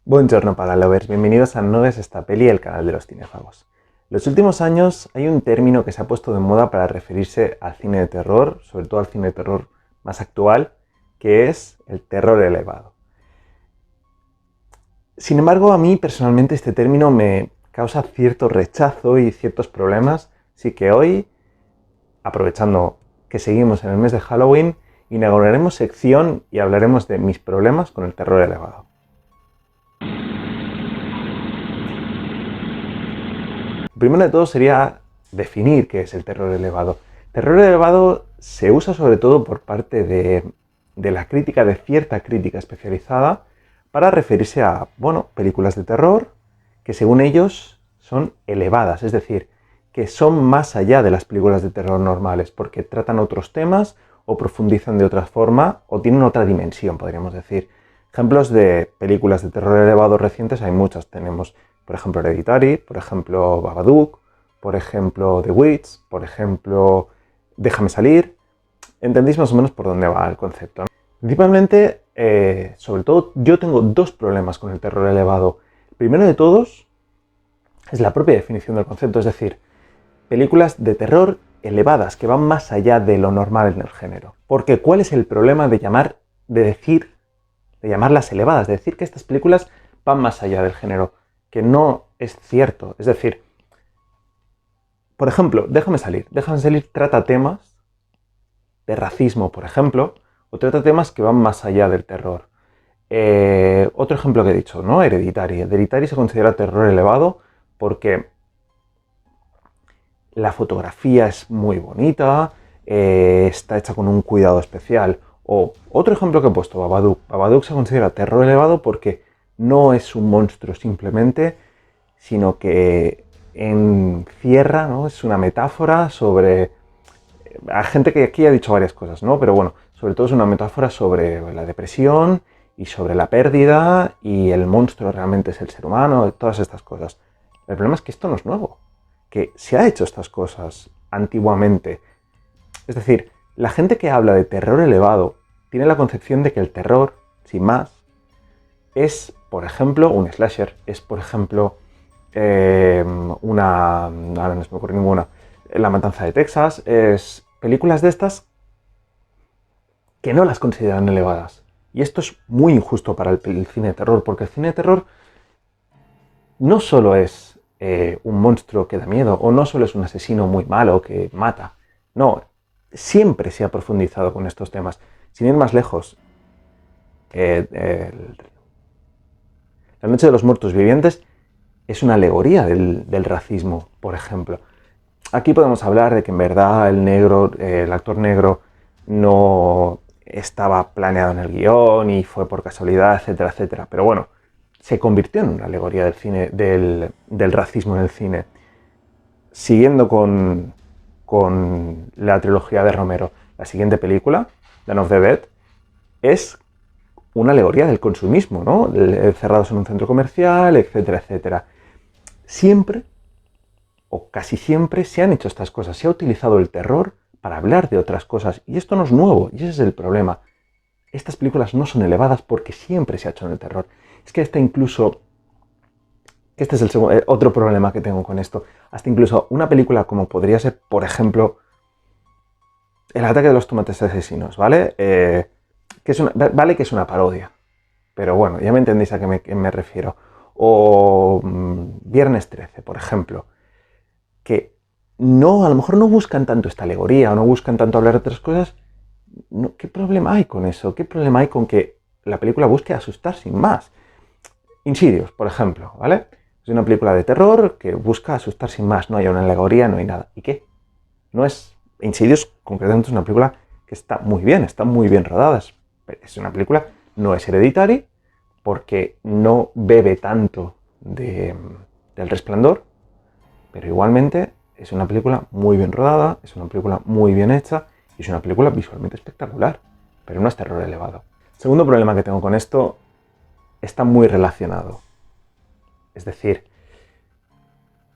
Buongiorno Pagalovers, bienvenidos a No ves esta peli, el canal de los cinéfagos. En los últimos años hay un término que se ha puesto de moda para referirse al cine de terror, sobre todo al cine de terror más actual, que es el terror elevado. Sin embargo, a mí personalmente este término me causa cierto rechazo y ciertos problemas, así que hoy, aprovechando que seguimos en el mes de Halloween, inauguraremos sección y hablaremos de mis problemas con el terror elevado. Primero de todo sería definir qué es el terror elevado. Terror elevado se usa sobre todo por parte de la crítica, de cierta crítica especializada, para referirse a, películas de terror que según ellos son elevadas, es decir, que son más allá de las películas de terror normales, porque tratan otros temas o profundizan de otra forma o tienen otra dimensión, podríamos decir. Ejemplos de películas de terror elevado recientes hay muchas. Tenemos, por ejemplo, Hereditary, por ejemplo, Babadook, por ejemplo, The Witch, por ejemplo, Déjame salir. Entendéis más o menos por dónde va el concepto, ¿no? Principalmente, sobre todo, yo tengo dos problemas con el terror elevado. El primero de todos es la propia definición del concepto, es decir, películas de terror elevadas, que van más allá de lo normal en el género. Porque ¿cuál es el problema de llamarlas elevadas? De decir que estas películas van más allá del género, que no es cierto. Es decir, por ejemplo, Déjame salir. Déjame salir trata temas de racismo, por ejemplo, o trata temas que van más allá del terror. Otro ejemplo que he dicho, ¿no? Hereditary. Hereditary se considera terror elevado porque la fotografía es muy bonita, está hecha con un cuidado especial. O otro ejemplo que he puesto, Babadook. Babadook se considera terror elevado porque no es un monstruo simplemente, sino que encierra, ¿no? Es una metáfora sobre... Hay gente que aquí ha dicho varias cosas, ¿no? Pero bueno, sobre todo es una metáfora sobre la depresión y sobre la pérdida, y el monstruo realmente es el ser humano, todas estas cosas. El problema es que esto no es nuevo, que se ha hecho estas cosas antiguamente. Es decir, la gente que habla de terror elevado tiene la concepción de que el terror, sin más, es, por ejemplo, un slasher, es, por ejemplo, ahora no se me ocurre ninguna, La Matanza de Texas, es películas de estas que no las consideran elevadas. Y esto es muy injusto para el cine de terror, porque el cine de terror no solo es un monstruo que da miedo, o no solo es un asesino muy malo que mata. No, siempre se ha profundizado con estos temas. Sin ir más lejos, La Noche de los Muertos Vivientes es una alegoría del racismo, por ejemplo. Aquí podemos hablar de que en verdad el actor negro no estaba planeado en el guión y fue por casualidad, etcétera, etcétera. Pero bueno, se convirtió en una alegoría del racismo en el cine. Siguiendo con la trilogía de Romero, la siguiente película, Dawn of the Dead, es una alegoría del consumismo, ¿no? Cerrados en un centro comercial, etcétera, etcétera. Siempre, o casi siempre, se han hecho estas cosas. Se ha utilizado el terror para hablar de otras cosas. Y esto no es nuevo, y ese es el problema. Estas películas no son elevadas porque siempre se ha hecho en el terror. Es que hasta incluso... Este es otro problema que tengo con esto. Hasta incluso una película como podría ser, por ejemplo, El ataque de los tomates asesinos, ¿vale? Vale que es una parodia. Pero bueno, ya me entendéis a qué me refiero. O Viernes 13, por ejemplo. Que no, a lo mejor no buscan tanto esta alegoría o no buscan tanto hablar de otras cosas. No, ¿qué problema hay con eso? ¿Qué problema hay con que la película busque asustar sin más? Insidious, por ejemplo, ¿vale? Es una película de terror que busca asustar sin más. No hay una alegoría, no hay nada. ¿Y qué? No es... Insidious, concretamente, es una película que está muy bien rodada. Es una película, no es Hereditary, porque no bebe tanto del Resplandor, pero igualmente es una película muy bien rodada, es una película muy bien hecha y es una película visualmente espectacular, pero no es terror elevado. El segundo problema que tengo con esto está muy relacionado. Es decir,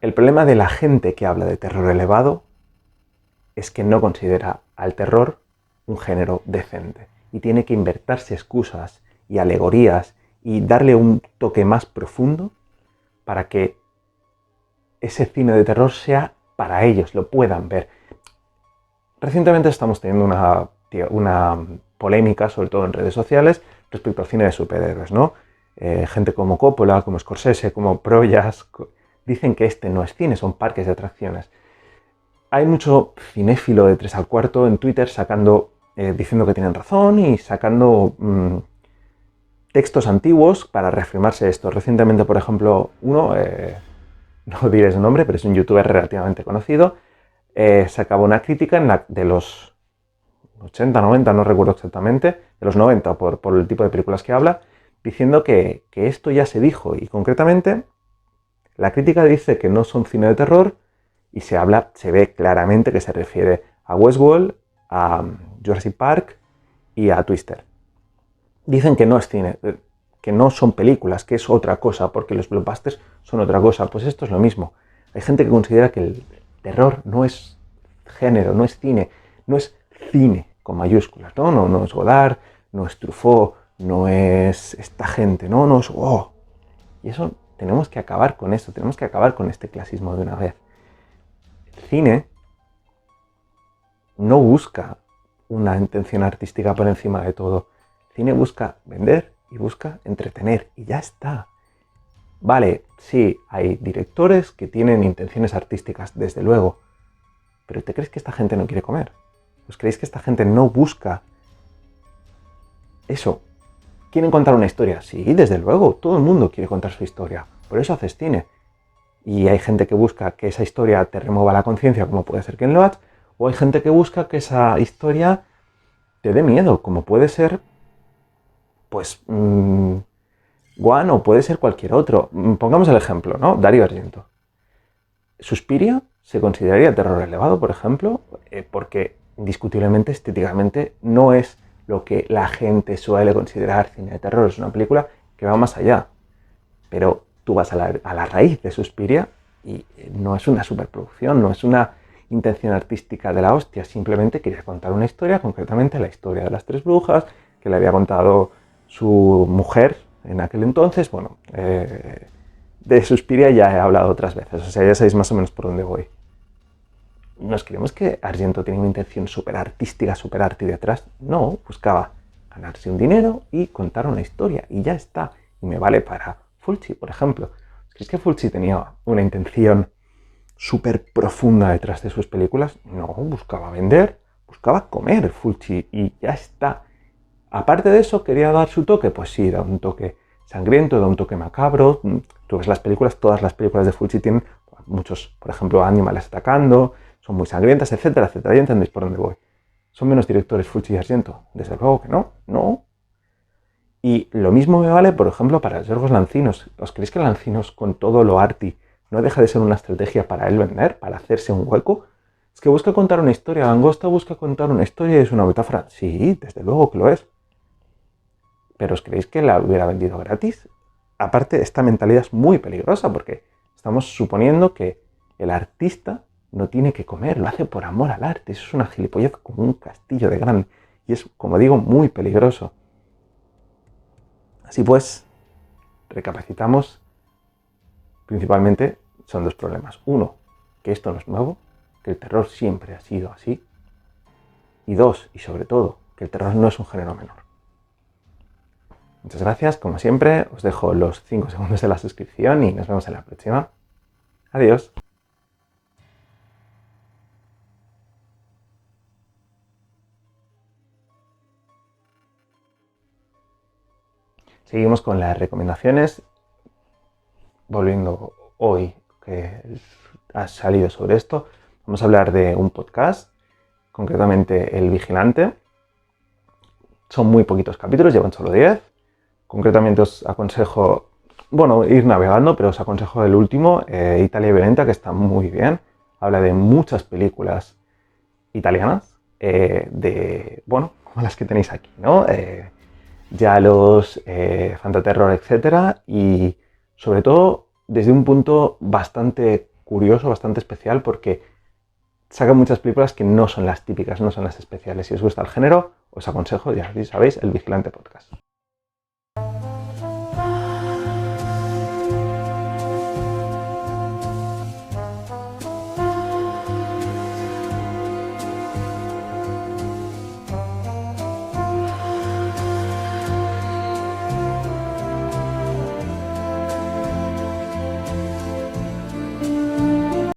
el problema de la gente que habla de terror elevado es que no considera al terror un género decente y tiene que inventarse excusas y alegorías y darle un toque más profundo para que ese cine de terror sea para ellos, lo puedan ver. Recientemente estamos teniendo una polémica, sobre todo en redes sociales, respecto al cine de superhéroes, ¿no? Gente como Coppola, como Scorsese, como Proyas, dicen que este no es cine, son parques de atracciones. Hay mucho cinéfilo de 3 al cuarto en Twitter diciendo que tienen razón y sacando textos antiguos para reafirmarse esto. Recientemente, por ejemplo, no diré su nombre, pero es un youtuber relativamente conocido, sacaba una crítica de los 80, 90, no recuerdo exactamente, de los 90 por el tipo de películas que habla, diciendo que esto ya se dijo, y concretamente la crítica dice que no son cine de terror y se ve claramente que se refiere a Westworld, a Jurassic Park y a Twister. Dicen que no es cine, que no son películas, que es otra cosa, porque los blockbusters son otra cosa. Pues esto es lo mismo. Hay gente que considera que el terror no es género, no es cine, no es cine con mayúsculas, no es Godard, no es Truffaut, no es esta gente, no es Y eso tenemos que acabar con eso, tenemos que acabar con este clasismo de una vez. El cine no busca una intención artística por encima de todo. El cine busca vender y busca entretener y ya está. Vale, sí, hay directores que tienen intenciones artísticas, desde luego, pero ¿te crees que esta gente no quiere comer? ¿Os creéis que esta gente no busca eso? ¿Quieren contar una historia? Sí, desde luego, todo el mundo quiere contar su historia, por eso haces cine. Y hay gente que busca que esa historia te remueva la conciencia, como puede ser Ken Loach, o hay gente que busca que esa historia te dé miedo, como puede ser, pues, One o puede ser cualquier otro. Pongamos el ejemplo, ¿no? Dario Argento. Suspiria se consideraría terror elevado, por ejemplo, porque indiscutiblemente, estéticamente, no es lo que la gente suele considerar cine de terror. Es una película que va más allá. Pero tú vas a la raíz de Suspiria y no es una superproducción, no es una intención artística de la hostia. Simplemente quería contar una historia, concretamente la historia de las 3 brujas, que le había contado su mujer en aquel entonces. Bueno, de Suspiria ya he hablado otras veces, o sea, ya sabéis más o menos por dónde voy. ¿Nos creemos que Argento tenía una intención súper artística, súper arte detrás? No, buscaba ganarse un dinero y contar una historia, y ya está. Y me vale para Fulci, por ejemplo. ¿Crees que Fulci tenía una intención súper profunda detrás de sus películas? No, buscaba vender, buscaba comer Fulci, y ya está. Aparte de eso, ¿quería dar su toque? Pues sí, da un toque sangriento, da un toque macabro. Tú ves las películas, todas las películas de Fulci tienen muchos, por ejemplo, animales atacando, son muy sangrientas, etcétera, etcétera. Ya entendéis por dónde voy. ¿Son menos directores Fulci y Argento? Desde luego que no, no. Y lo mismo me vale, por ejemplo, para Yorgos Lanthimos. ¿Os creéis que Lanthimos, con todo lo arty, no deja de ser una estrategia para él vender, para hacerse un hueco? Es que busca contar una historia, Langosta busca contar una historia y es una metáfora. Sí, desde luego que lo es. ¿Pero os creéis que la hubiera vendido gratis? Aparte, esta mentalidad es muy peligrosa porque estamos suponiendo que el artista no tiene que comer, lo hace por amor al arte. Eso es una gilipollez como un castillo de grande. Y es, como digo, muy peligroso. Así pues, recapacitamos, principalmente son 2 problemas. Uno, que esto no es nuevo, que el terror siempre ha sido así. Y 2, y sobre todo, que el terror no es un género menor. Muchas gracias, como siempre, os dejo los 5 segundos de la suscripción y nos vemos en la próxima. Adiós. Seguimos con las recomendaciones, volviendo hoy que ha salido sobre esto. Vamos a hablar de un podcast, concretamente El Vigilante. Son muy poquitos capítulos, llevan solo 10. Concretamente os aconsejo, ir navegando, pero os aconsejo el último, Italia Violenta, que está muy bien. Habla de muchas películas italianas, como las que tenéis aquí, ¿no? Giallos, Fantaterror, etc. Y sobre todo desde un punto bastante curioso, bastante especial, porque saca muchas películas que no son las típicas, no son las especiales. Si os gusta el género, os aconsejo, ya sabéis, El Vigilante Podcast.